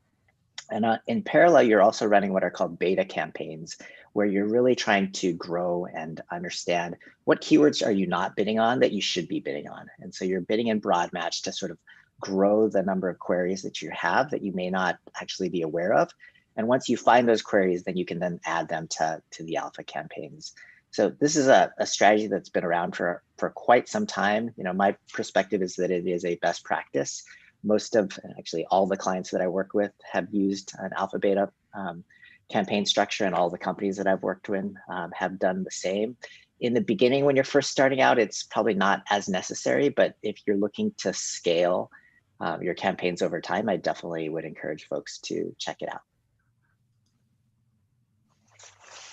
[SPEAKER 3] And in parallel, you're also running what are called beta campaigns, where you're really trying to grow and understand what keywords are you not bidding on that you should be bidding on. And so you're bidding in broad match to sort of grow the number of queries that you have that you may not actually be aware of. And once you find those queries, then you can then add them to the alpha campaigns. So this is a strategy that's been around for quite some time. My perspective is that it is a best practice. Most of, actually all the clients that I work with have used an alpha beta campaign structure, and all the companies that I've worked with have done the same. In the beginning, when you're first starting out, it's probably not as necessary, but if you're looking to scale your campaigns over time, I definitely would encourage folks to check it out.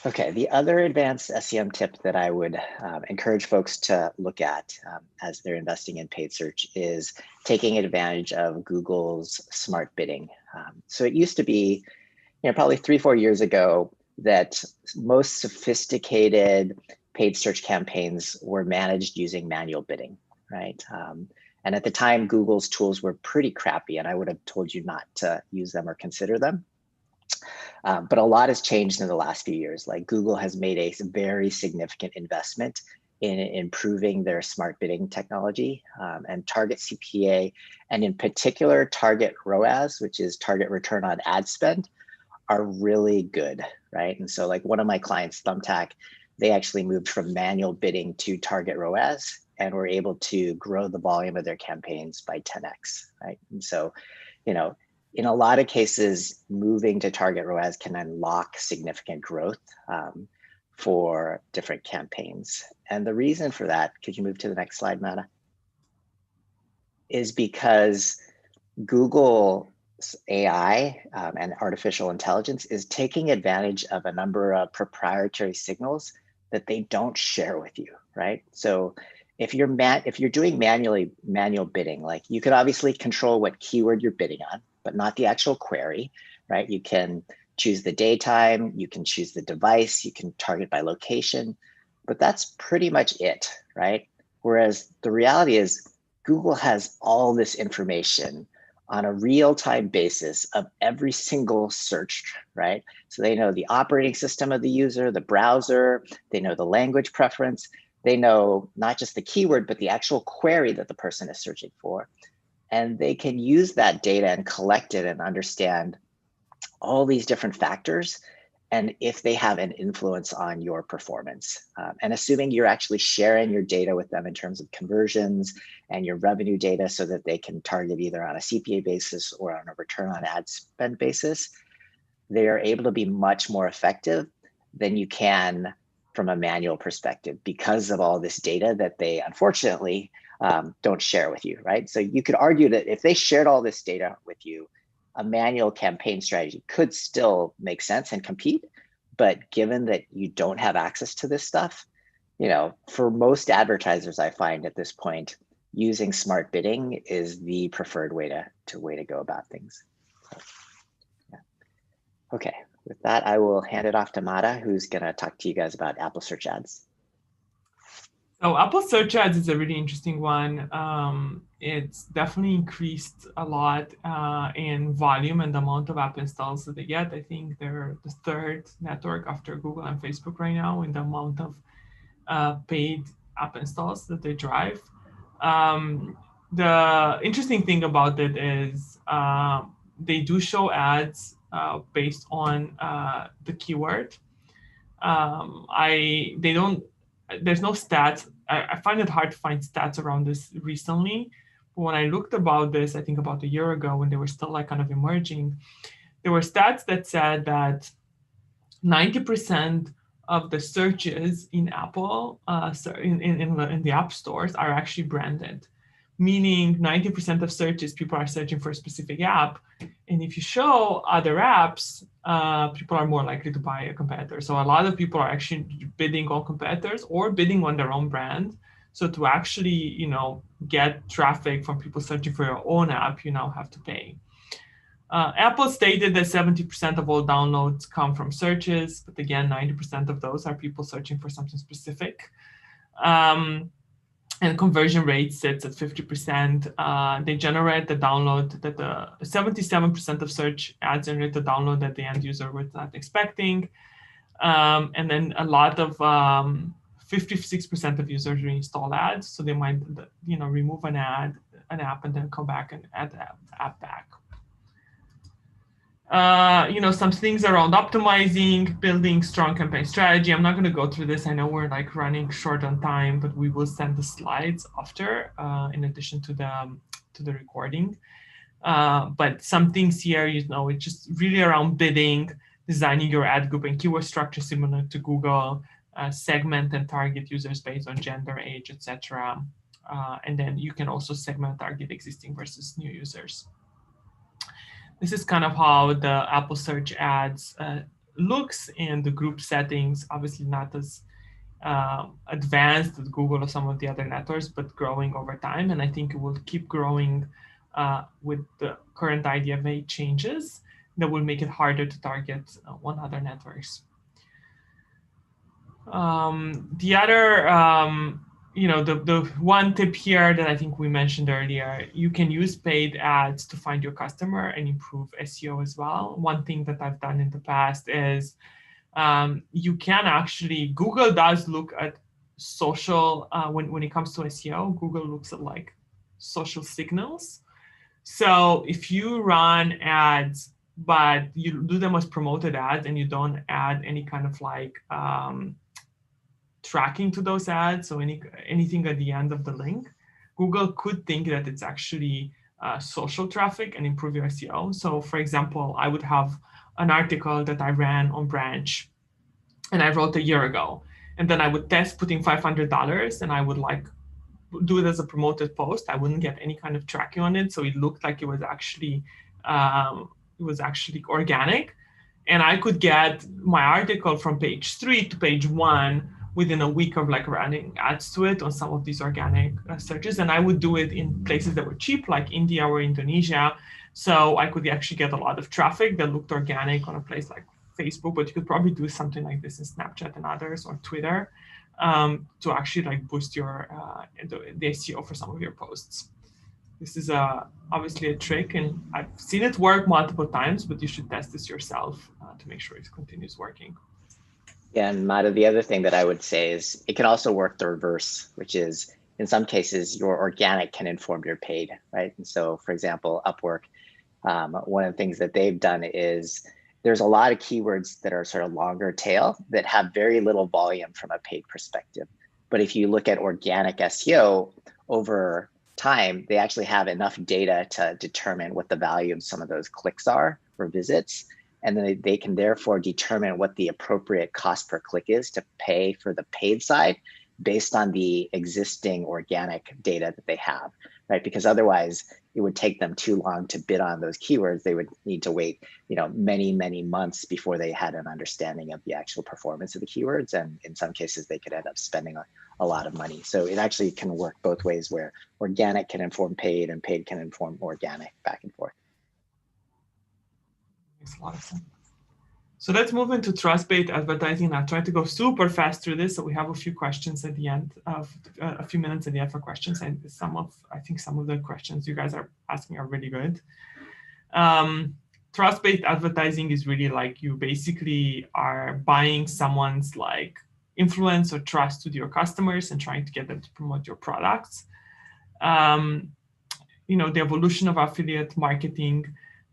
[SPEAKER 3] Okay, the other advanced SEM tip that I would encourage folks to look at as they're investing in paid search is taking advantage of Google's smart bidding. So it used to be, probably 3-4 years ago, that most sophisticated paid search campaigns were managed using manual bidding, right? And at the time, Google's tools were pretty crappy, and I would have told you not to use them or consider them. But a lot has changed in the last few years. Like Google has made a very significant investment in improving their smart bidding technology, and target CPA, and in particular, target ROAS, which is target return on ad spend, are really good, right? And so like one of my clients, Thumbtack, they actually moved from manual bidding to target ROAS and were able to grow the volume of their campaigns by 10x, right? And so, in a lot of cases, moving to target ROAS can unlock significant growth for different campaigns. And the reason for that, could you move to the next slide, Mada? Is because Google AI and artificial intelligence is taking advantage of a number of proprietary signals that they don't share with you, right? So if you're doing manual bidding, like you could obviously control what keyword you're bidding on, but not the actual query, right? You can choose the daytime, you can choose the device, you can target by location, but that's pretty much it, right? Whereas the reality is Google has all this information on a real-time basis of every single search, right? So they know the operating system of the user, the browser, they know the language preference, they know not just the keyword, but the actual query that the person is searching for. And they can use that data and collect it and understand all these different factors and if they have an influence on your performance. And assuming you're actually sharing your data with them in terms of conversions and your revenue data so that they can target either on a CPA basis or on a return on ad spend basis, they are able to be much more effective than you can from a manual perspective because of all this data that they unfortunately don't share with you, right? So you could argue that if they shared all this data with you, a manual campaign strategy could still make sense and compete. But given that you don't have access to this stuff, for most advertisers, I find at this point, using smart bidding is the preferred way to go about things. So, yeah. Okay, with that, I will hand it off to Mada, who's gonna talk to you guys about Apple Search Ads.
[SPEAKER 2] So Apple Search Ads is a really interesting one. It's definitely increased a lot in volume and the amount of app installs that they get. I think they're the third network after Google and Facebook right now in the amount of paid app installs that they drive. The interesting thing about it is they do show ads based on the keyword. There's no stats. I find it hard to find stats around this recently. But when I looked about this, I think about a year ago when they were still like kind of emerging, there were stats that said that 90% of the searches in Apple, in the app stores are actually branded, meaning 90% of searches, people are searching for a specific app. And if you show other apps, people are more likely to buy a competitor. So a lot of people are actually bidding on competitors or bidding on their own brand. So to actually, get traffic from people searching for your own app, you now have to pay. Apple stated that 70% of all downloads come from searches, but again, 90% of those are people searching for something specific. And conversion rate sits at 50%. They generate the download that 77% of search ads generate the download that the end user was not expecting. And then a lot of 56% of users reinstall ads. So they might, remove an app and then come back and add the app back. Some things around optimizing, building strong campaign strategy. I'm not going to go through this. I know we're like running short on time, but we will send the slides after, in addition to the recording. But some things here, it's just really around bidding, designing your ad group and keyword structure similar to Google, segment and target users based on gender, age, etc. And then you can also segment and target existing versus new users. This is kind of how the Apple Search Ads looks, and the group settings, obviously not as advanced as Google or some of the other networks, but growing over time. And I think it will keep growing with the current IDFA changes that will make it harder to target one other networks. The other, the one tip here that I think we mentioned earlier, you can use paid ads to find your customer and improve SEO as well. One thing that I've done in the past is you can actually, Google does look at social, when it comes to SEO, Google looks at like social signals. So if you run ads, but you do them as promoted ads and you don't add any kind of like tracking to those ads, so anything at the end of the link, Google could think that it's actually social traffic and improve your SEO. So for example, I would have an article that I ran on Branch and I wrote a year ago, and then I would test putting $500 and I would like do it as a promoted post. I wouldn't get any kind of tracking on it, so it looked like it was actually organic, and I could get my article from page 3 to page 1 within a week of like running ads to it on some of these organic searches. And I would do it in places that were cheap, like India or Indonesia. So I could actually get a lot of traffic that looked organic on a place like Facebook, but you could probably do something like this in Snapchat and others, or Twitter, to actually like boost your the SEO for some of your posts. This is obviously a trick, and I've seen it work multiple times, but you should test this yourself to make sure it continues working.
[SPEAKER 3] Yeah, and Mada, the other thing that I would say is it can also work the reverse, which is in some cases your organic can inform your paid, right? And so, for example, Upwork, one of the things that they've done is there's a lot of keywords that are sort of longer tail that have very little volume from a paid perspective. But if you look at organic SEO over time, they actually have enough data to determine what the value of some of those clicks are or visits. And then they can therefore determine what the appropriate cost per click is to pay for the paid side based on the existing organic data that they have, right? Because otherwise it would take them too long to bid on those keywords. They would need to wait, many, many months before they had an understanding of the actual performance of the keywords. And in some cases, they could end up spending a lot of money. So it actually can work both ways, where organic can inform paid and paid can inform organic, back and forth.
[SPEAKER 2] Makes a lot of sense. So let's move into trust-based advertising. I'll try to go super fast through this, so we have a few questions at the end of a few minutes at the end for questions. And I think some of the questions you guys are asking are really good. Trust-based advertising is really like you basically are buying someone's like influence or trust with your customers and trying to get them to promote your products. The evolution of affiliate marketing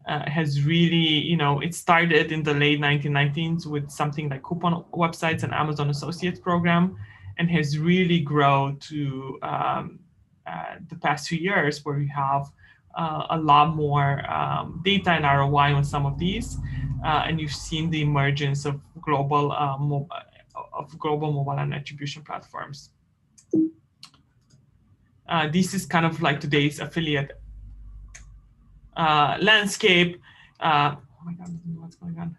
[SPEAKER 2] has really, it started in the late 1990s with something like coupon websites and Amazon Associates program, and has really grown to the past few years, where we have a lot more data and ROI on some of these, and you've seen the emergence of global mobile and attribution platforms. This is kind of like today's affiliate landscape. Oh my God, I don't know what's going on.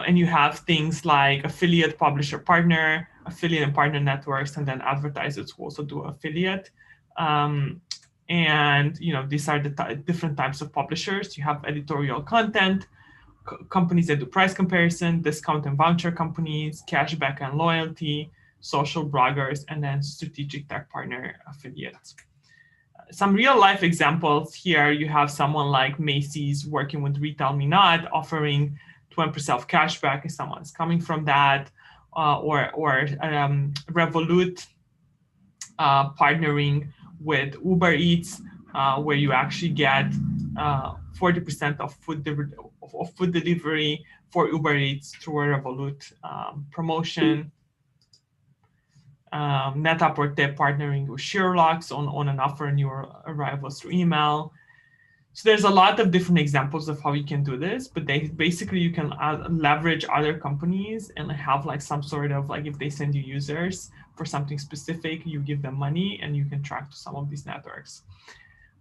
[SPEAKER 2] And you have things like affiliate, publisher, partner, affiliate and partner networks, and then advertisers who also do affiliate. And these are the different types of publishers. You have editorial content, companies that do price comparison, discount and voucher companies, cashback and loyalty, social bloggers, and then strategic tech partner affiliates. Some real life examples here, you have someone like Macy's working with Retail Me Not, offering 20% cashback if someone's coming from that, or Revolut partnering with Uber Eats, where you actually get 40% of food delivery for Uber Eats through a Revolut promotion. Net-a-Porter partnering with Sherlock's on an offer new arrivals through email. So there's a lot of different examples of how you can do this, but basically you can leverage other companies and have like some sort of like, if they send you users for something specific, you give them money and you can track to some of these networks.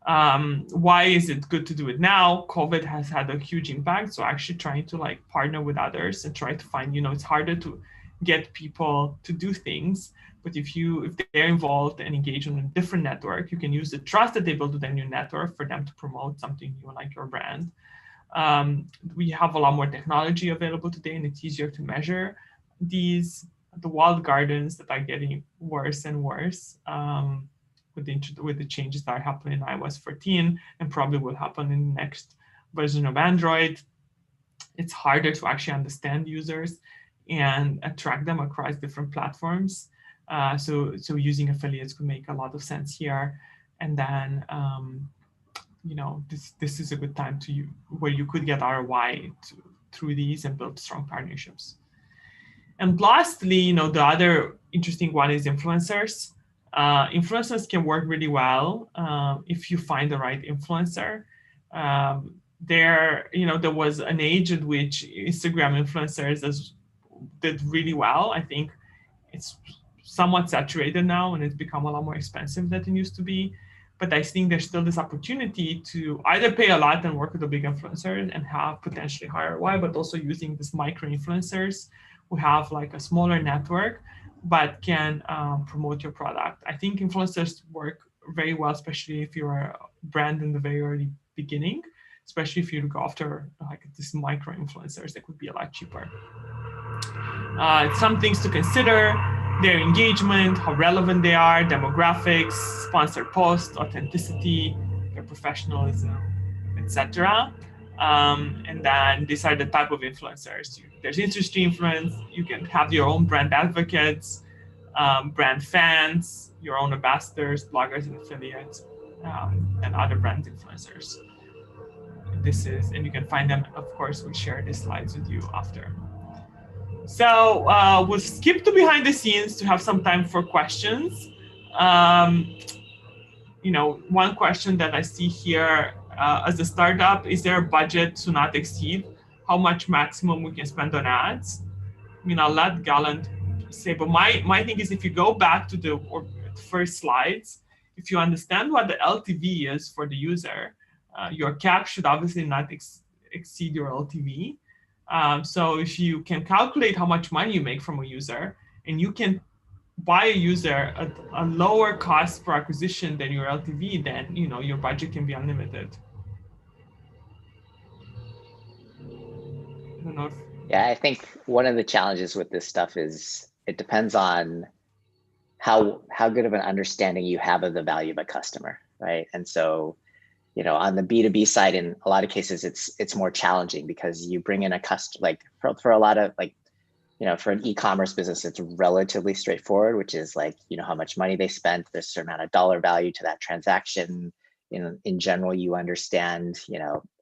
[SPEAKER 2] Why is it good to do it now? COVID has had a huge impact. So actually trying to like partner with others and try to find, it's harder to get people to do things. But if they're involved and engaged on a different network, you can use the trust that they build with their new network for them to promote something new like your brand. We have a lot more technology available today, and it's easier to measure the walled gardens that are getting worse and worse with the changes that are happening in iOS 14 and probably will happen in the next version of Android. It's harder to actually understand users and attract them across different platforms. So using affiliates could make a lot of sense here. And then this is a good time where you could get ROI through these and build strong partnerships. And lastly, the other interesting one is influencers. Influencers can work really well if you find the right influencer. There was an age at which Instagram influencers did really well. I think it's somewhat saturated now, and it's become a lot more expensive than it used to be. But I think there's still this opportunity to either pay a lot and work with a big influencer and have potentially higher ROI, but also using these micro influencers who have like a smaller network, but can promote your product. I think influencers work very well, especially if you're a brand in the very early beginning, especially if you go after like these micro influencers that could be a lot cheaper. Some things to consider: their engagement, how relevant they are, demographics, sponsored posts, authenticity, their professionalism, etc. And then these are the type of influencers. There's industry influence. You can have your own brand advocates, brand fans, your own ambassadors, bloggers and affiliates, and other brand influencers. And you can find them, of course. We'll share these slides with you after. So we'll skip to behind the scenes to have some time for questions. One question that I see here as a startup: is there a budget to not exceed? How much maximum we can spend on ads? I'll let Gallant say, but my thing is, if you go back to the first slides, if you understand what the LTV is for the user, your CAC should obviously not exceed your LTV. So if you can calculate how much money you make from a user, and you can buy a user at a lower cost per acquisition than your LTV, then your budget can be unlimited. I don't know if...
[SPEAKER 3] Yeah, I think one of the challenges with this stuff is it depends on how good of an understanding you have of the value of a customer, right? And so, on the B2B side, in a lot of cases, it's more challenging because you bring in a customer, like for a lot of for an e-commerce business, it's relatively straightforward, which is like, how much money they spent, there's a certain amount of dollar value to that transaction. In general, you understand,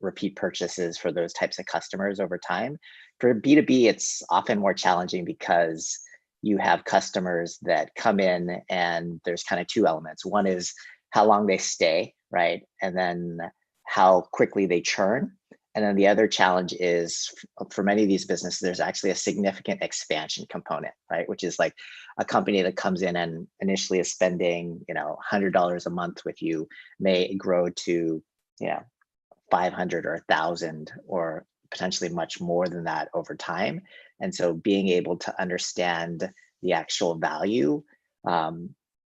[SPEAKER 3] repeat purchases for those types of customers over time. For B2B, it's often more challenging because you have customers that come in and there's kind of two elements. One is how long they stay, right? And then how quickly they churn. And then the other challenge is, for many of these businesses, there's actually a significant expansion component, right? Which is like a company that comes in and initially is spending, $100 a month with you may grow to, 500 or 1,000 or potentially much more than that over time. And so being able to understand the actual value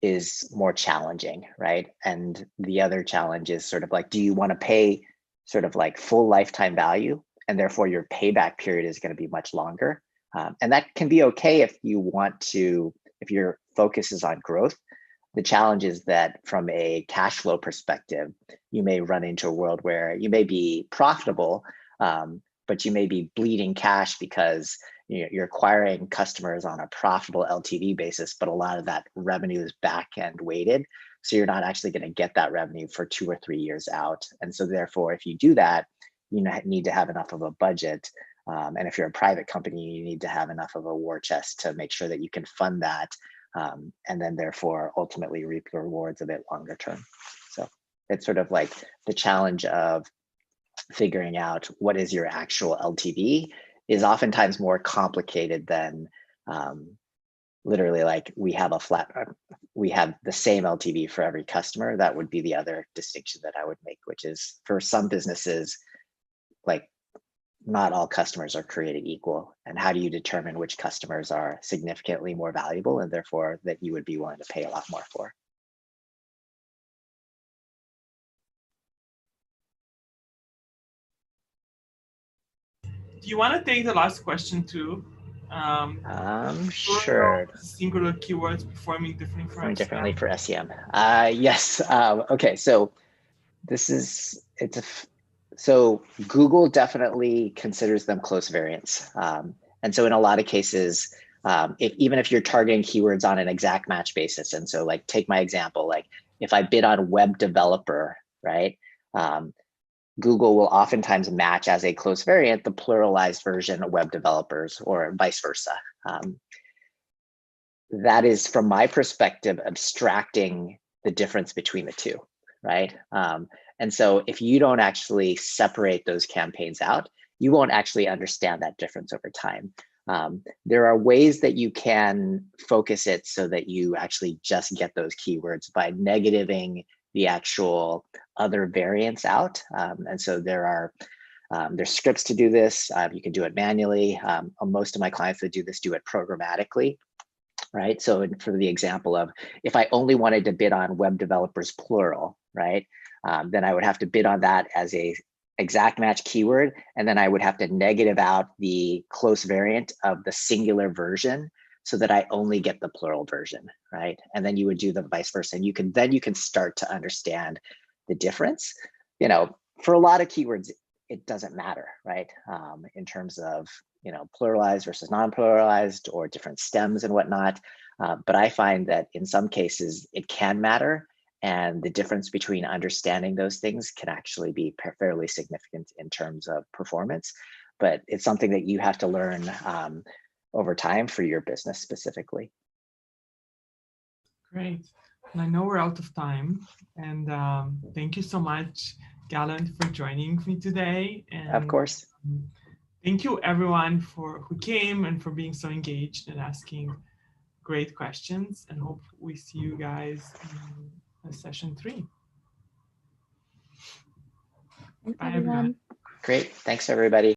[SPEAKER 3] is more challenging, right? And the other challenge is sort of like, do you want to pay sort of like full lifetime value, and therefore your payback period is going to be much longer? And that can be okay if your focus is on growth. The challenge is that from a cash flow perspective, you may run into a world where you may be profitable, but you may be bleeding cash because you're acquiring customers on a profitable LTV basis, but a lot of that revenue is back end weighted. So you're not actually going to get that revenue for 2 or 3 years out. And so therefore, if you do that, you need to have enough of a budget. And if you're a private company, you need to have enough of a war chest to make sure that you can fund that. And then therefore ultimately reap the rewards of it longer term. So it's sort of like the challenge of figuring out what is your actual LTV is oftentimes more complicated than literally like we have the same LTV for every customer. That would be the other distinction that I would make, which is for some businesses, like not all customers are created equal. And how do you determine which customers are significantly more valuable and therefore that you would be willing to pay a lot more for?
[SPEAKER 2] Do you want to take the last question too?
[SPEAKER 3] Sure.
[SPEAKER 2] Singular keywords performing differently for
[SPEAKER 3] differently for SEM. Yes. Okay. So so Google definitely considers them close variants. And so in a lot of cases, even if you're targeting keywords on an exact match basis, and so like take my example, like if I bid on web developer, right? Google will oftentimes match as a close variant the pluralized version of web developers or vice versa. That is, from my perspective, abstracting the difference between the two, right? And so if you don't actually separate those campaigns out, you won't actually understand that difference over time. There are ways that you can focus it so that you actually just get those keywords by negativing the actual other variants out. And so there's scripts to do this. You can do it manually. Most of my clients that do this do it programmatically, right? So for the example of, if I only wanted to bid on web developers plural, right? Then I would have to bid on that as a exact match keyword. And then I would have to negative out the close variant of the singular version so that I only get the plural version, right? And then you would do the vice versa. And you can start to understand the difference. You know, for a lot of keywords, it doesn't matter, right? In terms of, you know, pluralized versus non-pluralized or different stems and whatnot. But I find that in some cases it can matter, and the difference between understanding those things can actually be fairly significant in terms of performance. But it's something that you have to learn over time for your business specifically.
[SPEAKER 2] Great. And I know we're out of time. And thank you so much, Gallant, for joining me today. And
[SPEAKER 3] of course.
[SPEAKER 2] Thank you everyone who came and for being so engaged and asking great questions. And hope we see you guys in session 3.
[SPEAKER 1] Thanks,
[SPEAKER 2] Bye,
[SPEAKER 1] everyone.
[SPEAKER 3] Great. Thanks, everybody.